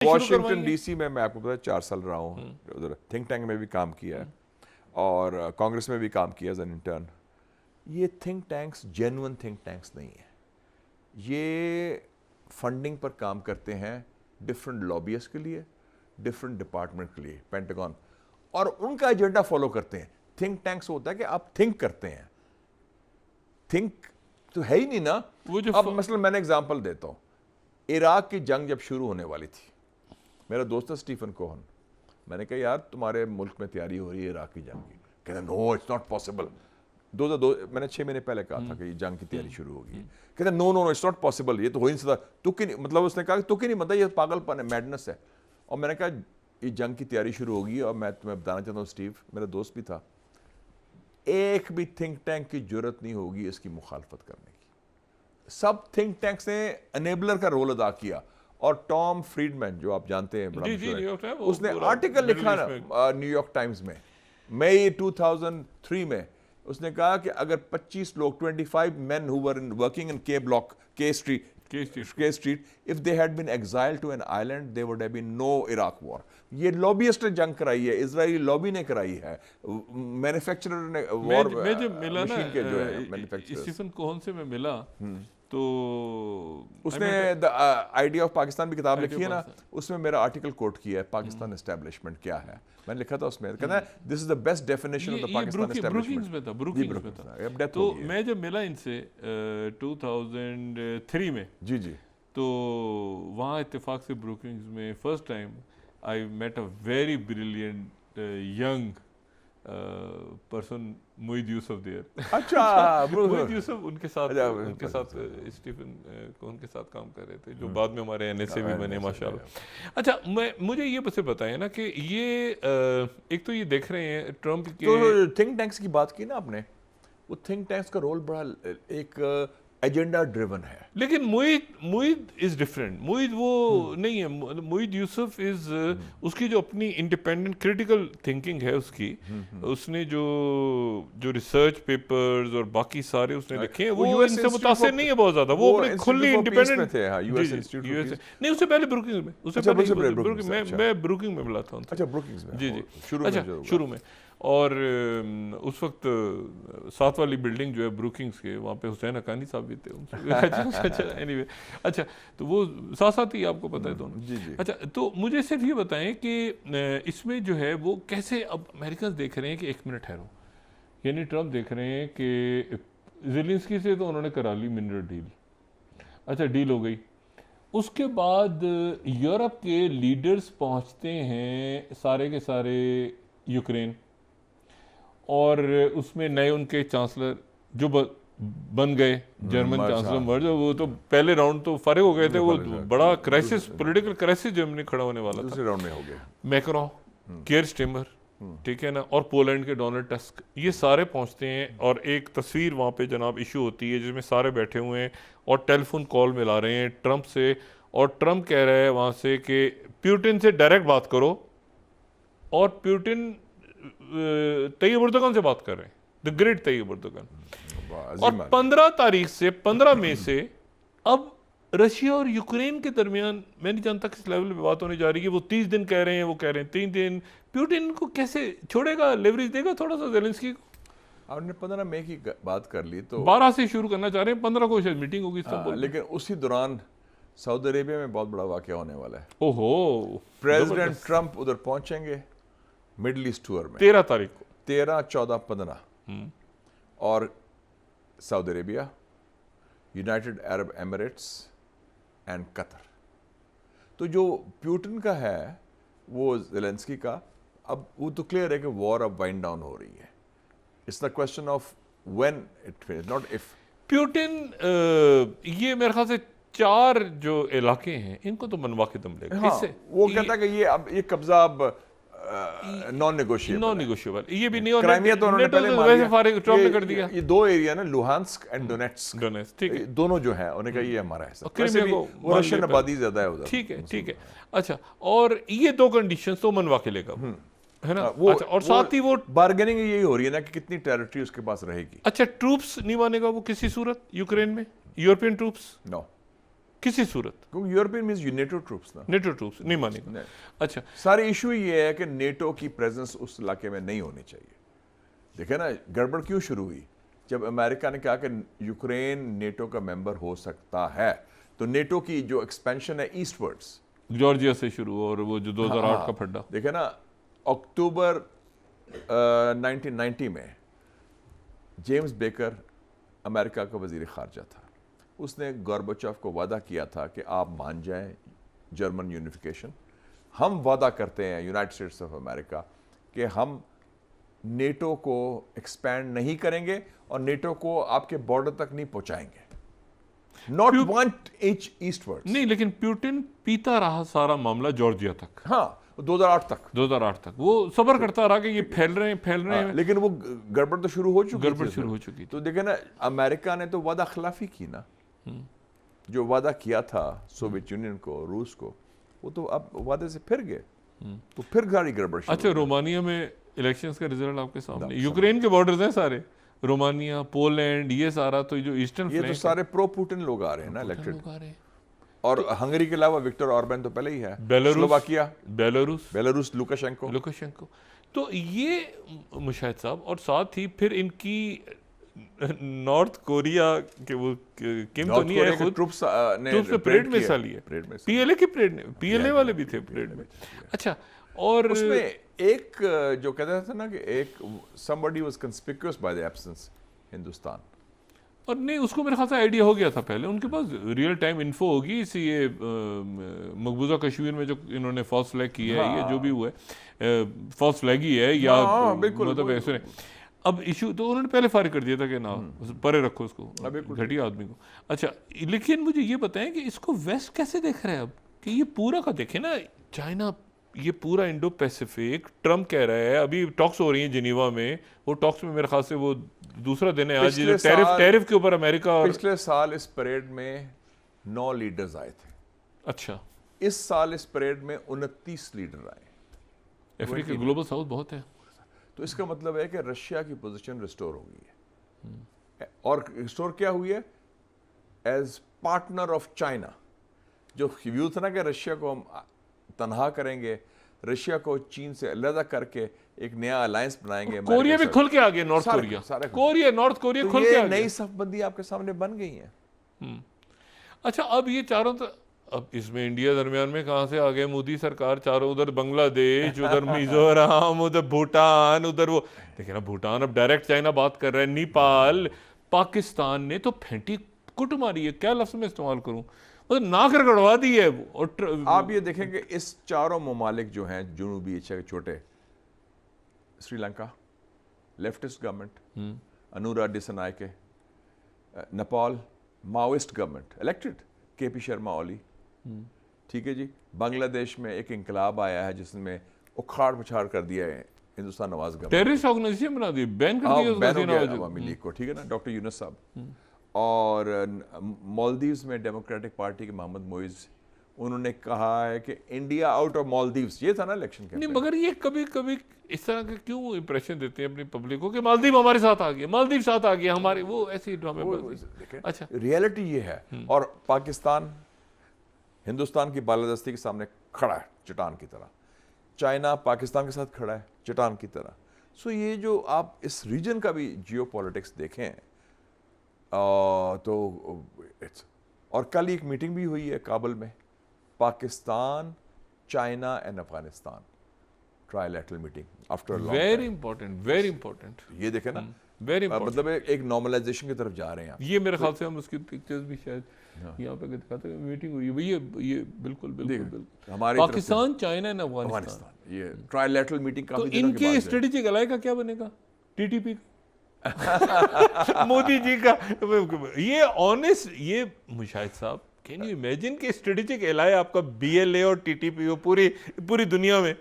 Washington DC में मैं आपको पता है 4 साल रहा हूँ, उधर थिंक टैंक में भी काम किया है और कांग्रेस में भी काम किया एज एन इंटर्न। ये think tanks genuine think tanks नहीं है, ये फंडिंग पर काम करते हैं डिफरेंट लॉबियस के लिए, डिफरेंट डिपार्टमेंट के लिए, पेंटागन, और उनका एजेंडा फॉलो करते हैं। थिंक टैंक्स होता है कि आप थिंक करते हैं, थिंक तो है ही नहीं ना। अब मसलन मैंने एग्जांपल देता हूँ, इराक की जंग जब शुरू होने वाली थी, मेरा दोस्त है स्टीफन कोहन, मैंने कहा यार तुम्हारे मुल्क में तैयारी हो रही है इराक की जंग की, कहते नो इट्स नॉट पॉसिबल। मैंने 6 महीने पहले कहा था कि ये जंग की तैयारी शुरू होगी, कहते no no no it's not possible, ये तो हो ही नहीं सकता, तुक ही नहीं, मतलब उसने कहा तुक ही नहीं, मतलब ये पागलपन है, मैडनेस है। और मैंने कहा ये जंग की तैयारी शुरू होगी और मैं तुम्हें बताना चाहता हूँ स्टीव, मेरा दोस्त भी था, एक भी थिंक टैंक की जरूरत नहीं होगी इसकी मुखालफत करने की। सब थिंक टैंक्स ने एनेबलर का रोल अदा किया। और टॉम फ्रीडमैन जो आप जानते हैं, बड़ा उसने आर्टिकल लिखा ना न्यूयॉर्क टाइम्स में मई 2003 में, उसने कहा कि अगर 25 लोग 25 men who were working in K block, K street, if they had been exiled to an island, there would have been no Iraq war. ये लॉबियस्ट ने जंग कराई है, इजरायली लॉबी ने कराई है, मैन्युफैक्चरर ने वॉर मशीन के जो है मैन्युफैक्चरर। स्टीफन कोहन से मैं मिला तो उसने द आइडिया ऑफ पाकिस्तान भी किताब लिखी है ना, उसमें मेरा आर्टिकल कोट किया है, पाकिस्तान एस्टैब्लिशमेंट क्या है, मैंने लिखा था उसमें, कहता है this is the best definition of the Pakistan establishment. Brookings में था। तो मैं जब मिला इनसे 2003 में, जी जी, तो वहाँ इत्तेफाक से ब्रूकिंग्स में first time I met a very brilliant young person, Mohid Yusuf there. अच्छा मोहिद यूसुफ उनके साथ स्टीफन कोहन के साथ काम कर रहे थे, जो बाद में हमारे एनएसए भी बने माशाल्लाह। अच्छा, मुझे ये बस बताएं ना कि ये एक तो ये देख रहे हैं ट्रम्प के, तो थिंक टैंक्स की बात की ना आपने, वो थिंक टैंक्स का रोल बड़ा एक एजेंडा ड्रिवन है, लेकिन मोहिद इज डिफरेंट। मोहिद वो नहीं है, मोहिद यूसुफ इज उसकी जो अपनी इंडिपेंडेंट क्रिटिकल थिंकिंग है उसकी, उसने जो रिसर्च पेपर्स और बाकी सारे उसने लिखे हैं, वो इनसे मुतासिर नहीं है बहुत ज्यादा, वो अपने खुली इंडिपेंडेंट थे। नहीं, उससे पहले ब्रूकिंग्स में, मैं ब्रूकिंग में मिला था उनसे। अच्छा, ब्रूकिंग्स में, जी जी, शुरू में। और उस वक्त 7 वाली बिल्डिंग जो है ब्रूकिंग्स के, वहाँ पे हुसैन हक्कानी साहब भी थे अच्छा एनीवे, अच्छा तो वो साथ साथ ही आपको पता है दोनों। जी जी। अच्छा, तो मुझे सिर्फ ये बताएं कि इसमें जो है वो कैसे, अब अमेरिकन देख रहे हैं कि 1 मिनट ठहरो, यानी ट्रम्प देख रहे हैं कि ज़ेलेंस्की से तो उन्होंने करा ली मिनरल डील, अच्छा डील हो गई, उसके बाद यूरोप के लीडर्स पहुँचते हैं सारे के सारे यूक्रेन, और उसमें नए उनके चांसलर जो बन गए, जर्मन चांसलर मर्ज, वो तो पहले राउंड तो फारिग हो गए थे, वो बड़ा क्राइसिस, पॉलिटिकल क्राइसिस जर्मनी खड़ा होने वाला था, दूसरे राउंड में हो गया। मैक्रों, केयर स्टेमर, ठीक है ना, और पोलैंड के डोनाल्ड टस्क, ये सारे पहुंचते हैं, और एक तस्वीर वहाँ पे जनाब इशू होती है जिसमें सारे बैठे हुए हैं और टेलीफोन कॉल मिला रहे हैं ट्रम्प से, और ट्रम्प कह रहा है वहाँ से कि प्यूटिन से डायरेक्ट बात करो, और प्यूटिन तैयब एर्दोगन से बात कर रहे हैं, द ग्रेट तैयब एर्दोगन। और 15 तारीख से 15 मई से अब रशिया और यूक्रेन के दरमियान, मैं नहीं जानता किस लेवल पे बात होने जा रही है, वो 30 दिन कह रहे हैं, वो कह रहे हैं 3 दिन। प्यूटिन को कैसे छोड़ेगा, लेवरेज देगा थोड़ा सा ज़ेलेंस्की को। आपने 15 मई की बात कर ली, तो 12 से शुरू करना चाह रहे हैं, 15 को शायद मीटिंग होगी इस्तांबुल में। लेकिन उसी दौरान सऊदी अरेबिया में बहुत बड़ा वाकया होने वाला है। ओहो, प्रेसिडेंट ट्रम्प उधर पहुंचेंगे मिडल ईस्ट टूर में 13 तारीख को, 13, 14, 15, और Saudi Arabia, United Arab Emirates and Qatar. तो जो प्यूटिन का है वो ज़ेलेंस्की का, अब वो तो क्लियर है कि वॉर अब वाइंड डाउन हो रही है, it's the question of when it finish, not if. Putin ये मेरे ख्याल से 4 जो इलाके हैं इनको तो मनवा के दम लेगा। हाँ, वो कहता है कि ये अब ये कब्जा अब नॉन नेगोशिएबल, ये भी नहीं, और क्राइमिया तो उन्होंने पहले मान लिया, ट्रम्प ने कर दिया। ये 2 एरिया ना, लुहांस्क एंड डोनेट्स्क, ठीक है, दोनों जो है उन्होंने कहा ये हमारा है, क्राइमिया को वो रशियन आबादी ज्यादा है उधर, ठीक है ठीक है। अच्छा, और ये 2 कंडीशंस तो मनवा के लेगा, है ना। अच्छा, और साथ ही वो बार्गेनिंग यही हो रही है ना कि कितनी टेरिटरी उसके पास रहेगी। अच्छा, ट्रूप्स नहीं मानेगा वो किसी सूरत यूक्रेन में, यूरोपियन ट्रूप्स, नो, किसी सूरत। क्योंकि यूरोपियन मींस नेटो ट्रूप्स ना, नेटो ट्रूप्स नहीं मानेगा। नहीं। अच्छा, सारी इशू ये है कि नेटो की प्रेजेंस उस इलाके में नहीं होनी चाहिए। देखे ना गड़बड़ क्यों शुरू हुई, जब अमेरिका ने कहा कि यूक्रेन नेटो का मेंबर हो सकता है, तो नेटो की जो एक्सपेंशन है ईस्टवर्ड्स, जॉर्जिया से शुरू हुआ, और वो जो 2008 का फड्डा। देखे ना अक्टूबर 1990 में जेम्स बेकर अमेरिका का वजीर खारजा था, उसने गोर्बाचोव को वादा किया था कि आप मान जाएं जर्मन यूनिफिकेशन, हम वादा करते हैं यूनाइटेड स्टेट्स ऑफ अमेरिका कि हम नेटो को एक्सपैंड नहीं करेंगे और नेटो को आपके बॉर्डर तक नहीं पहुंचाएंगे, नॉट 1 इंच ईस्टवर्ड्स। नहीं, लेकिन पुतिन पीता रहा सारा मामला जॉर्जिया तक। हाँ, 2008 तक वो सब्र करता रहा कि ये फैल रहे हैं। लेकिन वो गड़बड़ तो शुरू हो चुकी गड़बड़ थी शुरू उसमें। हो चुकी थी। तो देखे ना अमेरिका ने तो वादा खिलाफी की ना, जो वादा किया था सोवियत यूनियन को, रूस को, वो तो अब वादे से फिर गए, तो फिर गाड़ी गड़बड़ शुरू अच्छा, हो गई। रोमानिया में इलेक्शंस का रिजल्ट आपके सामने, यूक्रेन के बॉर्डर्स हैं सारे, रोमानिया, पोलैंड, ये सारा तो जो ईस्टर्न ये तो सारे प्रो पुटिन लोग आ रहे हैं ना इलेक्टेड, फ्लैंक, और हंगरी के अलावा विक्टर ऑर्बन तो पहले ही है, बेलारूस, स्लोवाकिया, बेलारूस, लुकाशेंको। तो ये मुशाहिद साहब, और साथ ही फिर इनकी नॉर्थ कोरिया के वो किम तो नहीं है खुद, ट्रूप्स ट्रूप्स ने परेड में हिस्सा लिया, पीएलए की परेड, पीएलए वाले भी थे परेड में। अच्छा, और उसमें एक जो कहते थे ना कि एक somebody was conspicuous by the absence, Hindustan. और नहीं, उसको मेरे ख्याल से आइडिया हो गया था पहले, उनके पास रियल टाइम इन्फो होगी। इसी ये मकबूजा कश्मीर में जो इन्होंने फॉल्स फ्लैग किया है, ये जो भी हुआ है फॉल्स फ्लैग ही है, या मतलब ऐसे। अब इशू तो उन्होंने पहले फारिग कर दिया था कि ना परे रखो उसको, घटिया आदमी को। अच्छा, लेकिन मुझे ये बताएं कि इसको वेस्ट कैसे देख रहे हैं अब, कि ये पूरा का देखे ना, चाइना, ये पूरा इंडो पैसिफिक, ट्रम्प कह रहा है, अभी टॉक्स हो रही हैं जिनीवा में, वो टॉक्स में मेरे ख्याल से वो दूसरा दिन है आज, टैरिफ के ऊपर अमेरिका। और पिछले साल इस परेड में 9 लीडर्स आए थे। अच्छा, इस साल इस परेड में 29 लीडर आए। अफ्रीका ग्लोबल साउथ बहुत है, तो इसका मतलब है कि रशिया की पोजीशन रिस्टोर हो गई है, और रिस्टोर क्या हुई है, एज पार्टनर ऑफ चाइना। जो व्यू था ना कि रशिया को हम तनहा करेंगे, रशिया को चीन से अलग करके एक नया अलायंस बनाएंगे। कोरिया भी खुल के आ गया, नॉर्थ कोरिया, नॉर्थ कोरिया खुल के आ गया, नई सफबंदी आपके सामने बन गई है। अच्छा, अब ये चारों अब इसमें इंडिया दरमियान में कहाँ से आ गए मोदी सरकार, चारों, उधर बांग्लादेश, उधर मिजोरम, उधर भूटान, उधर वो देखिए ना, भूटान अब डायरेक्ट चाइना बात कर रहा है, नेपाल, पाकिस्तान ने तो फेंटी कुट मारी है, क्या लफ्ज में इस्तेमाल करूं, मतलब नाक रगड़वा दी है। और आप ये देखेंगे इस चारों ममालिक जो हैं जुनूबी एशिया के छोटे, Sri Lanka leftist government, Anura डिसनायके, Nepal Maoist government elected, KP Sharma Oli, ठीक है जी। बांग्लादेश में एक इंकलाब आया है जिसमें उखाड़ पुछाड़ कर दिया है Hindustan Nawaz government, terrorist organisation बना दी, बैन कर दिया अवामी लीग को, ठीक है ना, डॉक्टर यूनुस साहब। और मालदीव्स में डेमोक्रेटिक पार्टी के मोहम्मद मोइज, उन्होंने कहा है कि इंडिया आउट ऑफ मालदीव्स, ये था ना इलेक्शन के। नहीं, मगर ये कभी कभी इस तरह के क्यों इंप्रेशन देते हैं अपनी पब्लिक को कि मालदीव हमारे साथ आ गया, मालदीव साथ आ गया हमारे, वो ऐसी ड्रामे। अच्छा, रियलिटी ये है। और पाकिस्तान हिंदुस्तान की बालादस्ती के सामने खड़ा है चट्टान की तरह, चाइना पाकिस्तान के साथ खड़ा है चट्टान की तरह। सो ये जो आप इस रीजन का भी जियोपॉलिटिक्स देखें तो और कल एक मीटिंग भी हुई है काबुल में, Pakistan, China and Afghanistan trilateral meeting after very important. ये देखें ना, वेरी मतलब एक नॉर्मलाइजेशन की तरफ जा रहे हैं। ये मेरे ख्याल से हम उसकी पिक्चर्स भी शायद यहाँ पे दिखाते हैं, मीटिंग हुई है, ये बिल्कुल हमारे पाकिस्तान, चाइना एंड अफगानिस्तान, ये ट्राइलैटरल मीटिंग तो इनके स्ट्रेटेजिक अलाई का क्या बनेगा, टीटीपी मोदी जी का ये ऑनेस्ट, ये मुशाहिद साहब, कैन यू इमेजिन कि स्ट्रेटेजिक एलाई आपका बीएलए और टीटीपी हो पूरी दुनिया में।